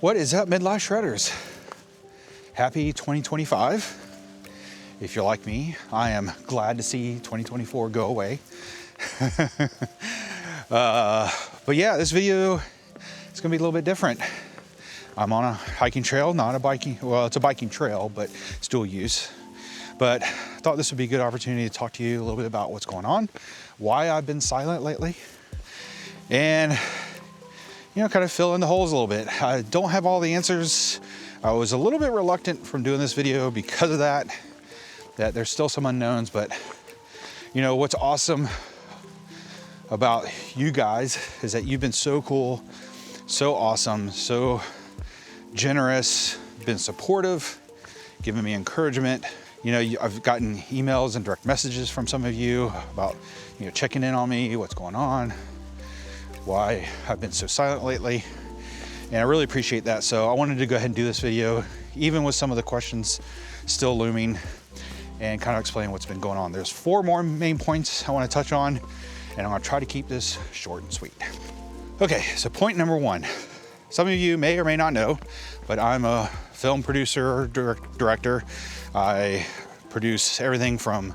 What is up, midlife shredders? Happy 2025. If you're like me, I am glad to see 2024 go away. But yeah, this video is gonna be a little bit different. I'm on a hiking trail, not a biking, well, it's a biking trail, but it's dual use. But I thought this would be a good opportunity to talk to you a little bit about what's going on, why I've been silent lately, and kind of fill in the holes a little bit. I don't have all the answers. I was a little bit reluctant from doing this video because of that there's still some unknowns, but what's awesome about you guys is that you've been so cool, so awesome, so generous, been supportive, giving me encouragement. I've gotten emails and direct messages from some of you about, checking in on me, what's going on, why I've been so silent lately. And I really appreciate that. So I wanted to go ahead and do this video, even with some of the questions still looming, and kind of explain what's been going on. There's 4 more main points I want to touch on, and I'm going to try to keep this short and sweet. Okay, so point number 1. Some of you may or may not know, but I'm a film producer, director. I produce everything from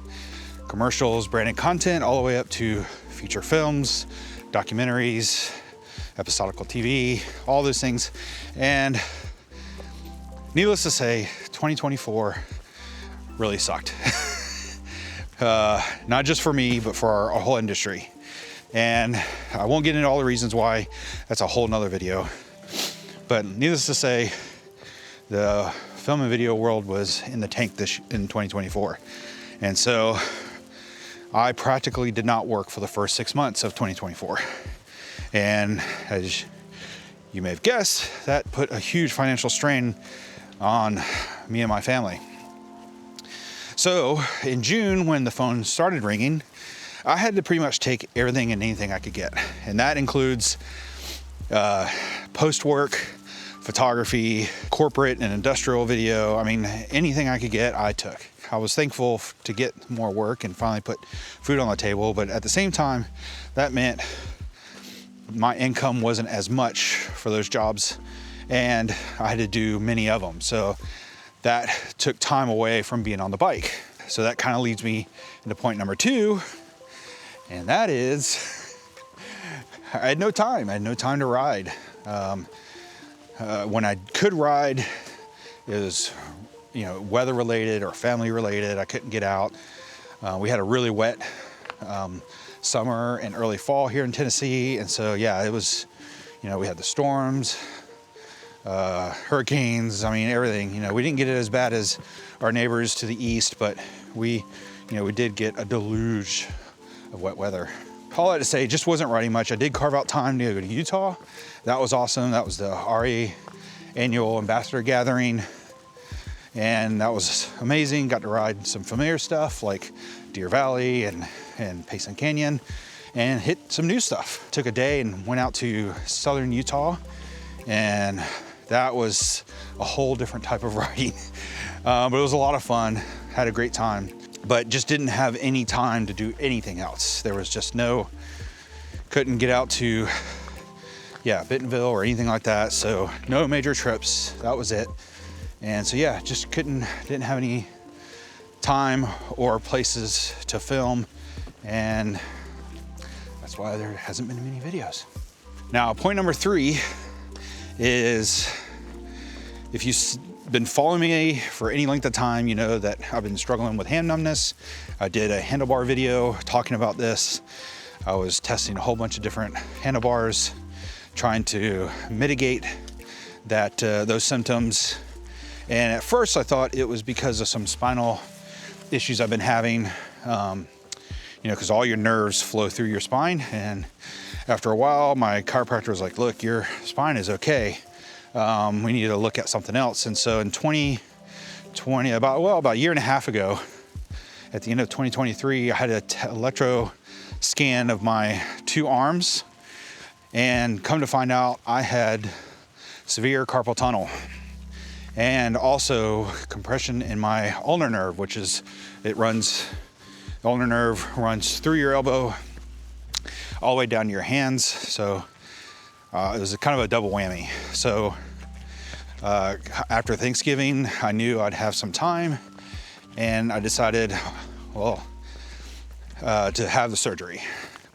commercials, branded content, all the way up to feature films, documentaries, episodical TV, all those things. And needless to say, 2024 really sucked. Not just for me, but for our whole industry. And I won't get into all the reasons why. That's a whole nother video. But needless to say, the film and video world was in the tank in 2024. And so I practically did not work for the first 6 months of 2024. And as you may have guessed, that put a huge financial strain on me and my family. So in June, when the phone started ringing, I had to pretty much take everything and anything I could get. And that includes post work, photography, corporate and industrial video. I mean, anything I could get, I took. I was thankful to get more work and finally put food on the table. But at the same time, that meant my income wasn't as much for those jobs, and I had to do many of them. So that took time away from being on the bike. So that kind of leads me into point number 2, and that is I had no time. I had no time to ride. When I could ride, it was weather related or family related. I couldn't get out. We had a really wet summer and early fall here in Tennessee, and so yeah, it was we had the storms, hurricanes, I mean everything. We didn't get it as bad as our neighbors to the east, but we did get a deluge of wet weather. All that to say, it just wasn't riding much. I did carve out time to go to Utah. That was awesome. That was the RE annual ambassador gathering, and that was amazing. Got to ride some familiar stuff like Deer Valley and Payson Canyon, and hit some new stuff. Took a day and went out to southern Utah, and that was a whole different type of riding. But it was a lot of fun, had a great time, but just didn't have any time to do anything else. There was just couldn't get out to Bentonville or anything like that. So no major trips, that was it. And so yeah, just didn't have any time or places to film, and that's why there hasn't been many videos. Now, point number 3 is, if you've been following me for any length of time, you know that I've been struggling with hand numbness. I did a handlebar video talking about this. I was testing a whole bunch of different handlebars, trying to mitigate those symptoms. And at first I thought it was because of some spinal issues I've been having, because all your nerves flow through your spine. And after a while, my chiropractor was like, look, your spine is okay. We need to look at something else. And so in 2020, about a year and a half ago, at the end of 2023, I had an electro scan of my 2 arms, and come to find out I had severe carpal tunnel, and also compression in my ulnar nerve, the ulnar nerve runs through your elbow all the way down to your hands. So it was kind of a double whammy. So After Thanksgiving, I knew I'd have some time, and I decided, well, to have the surgery,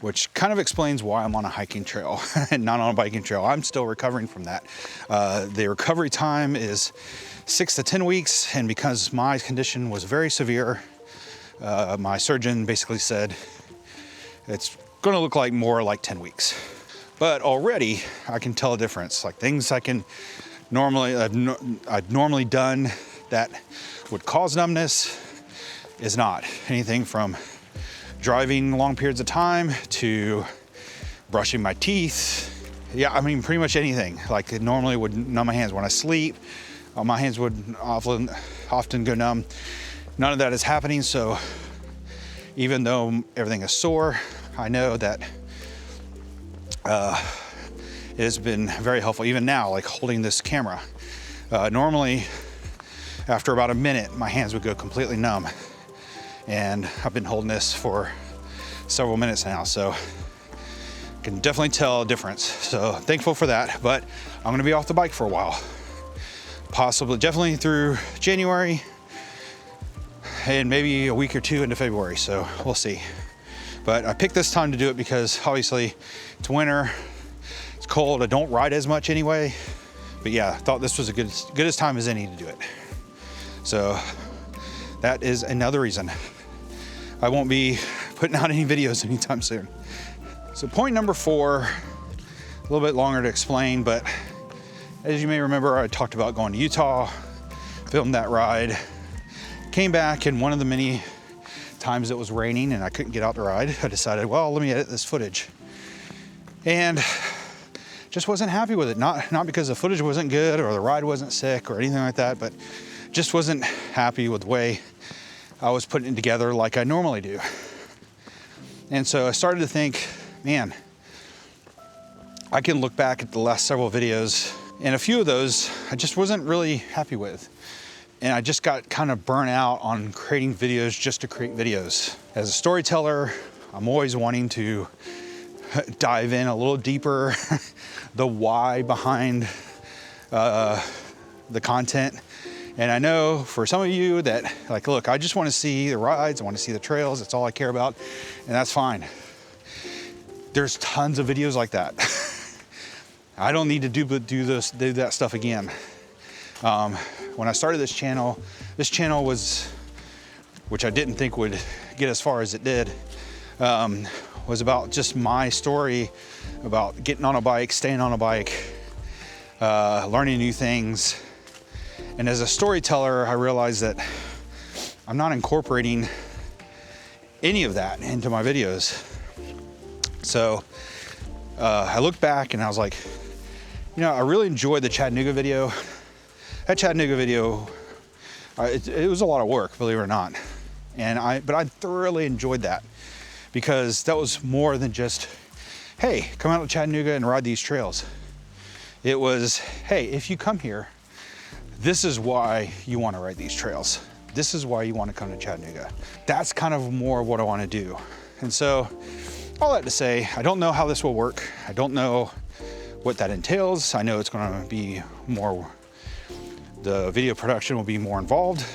which kind of explains why I'm on a hiking trail and not on a biking trail. I'm still recovering from that. The recovery time is 6 to 10 weeks, and because my condition was very severe, my surgeon basically said it's going to look like more like 10 weeks. But already I can tell a difference. Like things I can normally, I've normally done that would cause numbness is not. Anything from driving long periods of time to brushing my teeth. Yeah, I mean, pretty much anything. Like it normally would numb my hands when I sleep. My hands would often go numb. None of that is happening. So even though everything is sore, I know that it has been very helpful. Even now, like holding this camera. Normally, after about a minute, my hands would go completely numb. And I've been holding this for several minutes now, so I can definitely tell a difference. So thankful for that, but I'm gonna be off the bike for a while. Possibly, definitely through January and maybe a week or two into February, so we'll see. But I picked this time to do it because obviously it's winter, it's cold, I don't ride as much anyway. But yeah, I thought this was a good as time as any to do it. So that is another reason I won't be putting out any videos anytime soon. So point number 4, a little bit longer to explain, but as you may remember, I talked about going to Utah, filmed that ride, came back, and one of the many times it was raining and I couldn't get out to ride, I decided, well, let me edit this footage. And just wasn't happy with it. Not because the footage wasn't good or the ride wasn't sick or anything like that, but just wasn't happy with the way I was putting it together like I normally do. And so I started to think, man, I can look back at the last several videos, and a few of those I just wasn't really happy with. And I just got kind of burnt out on creating videos just to create videos. As a storyteller, I'm always wanting to dive in a little deeper, the why behind the content. And I know for some of you that like, look, I just want to see the rides, I want to see the trails, that's all I care about, and that's fine. There's tons of videos like that. I don't need to do that stuff again. When I started this channel was, which I didn't think would get as far as it did, was about just my story about getting on a bike, staying on a bike, learning new things. And as a storyteller, I realized that I'm not incorporating any of that into my videos. So I looked back and I was like, you know, I really enjoyed the Chattanooga video. That Chattanooga video, it was a lot of work, believe it or not. But I thoroughly enjoyed that because that was more than just, hey, come out to Chattanooga and ride these trails. It was, hey, if you come here, this is why you want to ride these trails. This is why you want to come to Chattanooga. That's kind of more what I want to do. And so all that to say, I don't know how this will work. I don't know what that entails. I know it's going to be more, the video production will be more involved,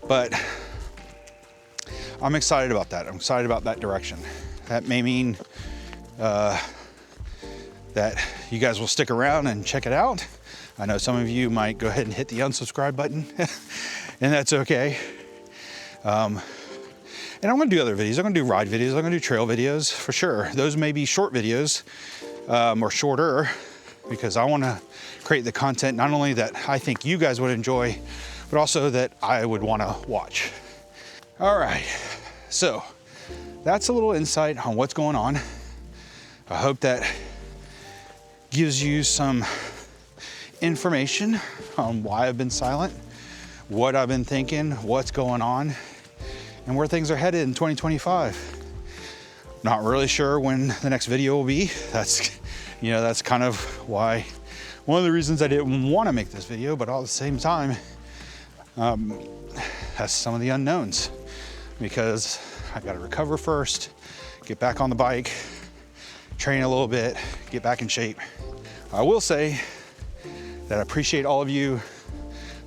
but I'm excited about that. I'm excited about that direction. That may mean that you guys will stick around and check it out. I know some of you might go ahead and hit the unsubscribe button, and that's okay. And I'm gonna do other videos. I'm gonna do ride videos. I'm gonna do trail videos for sure. Those may be short videos or shorter, because I wanna create the content not only that I think you guys would enjoy, but also that I would wanna watch. All right, so that's a little insight on what's going on. I hope that gives you some information on why I've been silent, what I've been thinking, what's going on, and where things are headed in 2025. Not really sure when the next video will be. That's kind of why, one of the reasons I didn't want to make this video, but all at the same time, that's some of the unknowns, because I got to recover first, get back on the bike, train a little bit, get back in shape. I will say that I appreciate all of you,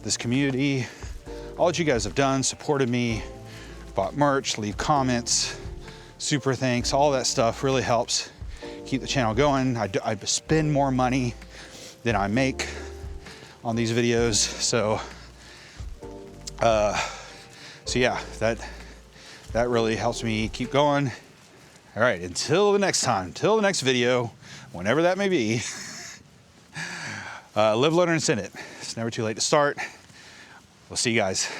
this community, all that you guys have done, supported me, bought merch, leave comments, super thanks, all that stuff really helps keep the channel going. I spend more money than I make on these videos. So yeah, that really helps me keep going. All right, until the next time, till the next video, whenever that may be, live, learn, and send it. It's never too late to start. We'll see you guys.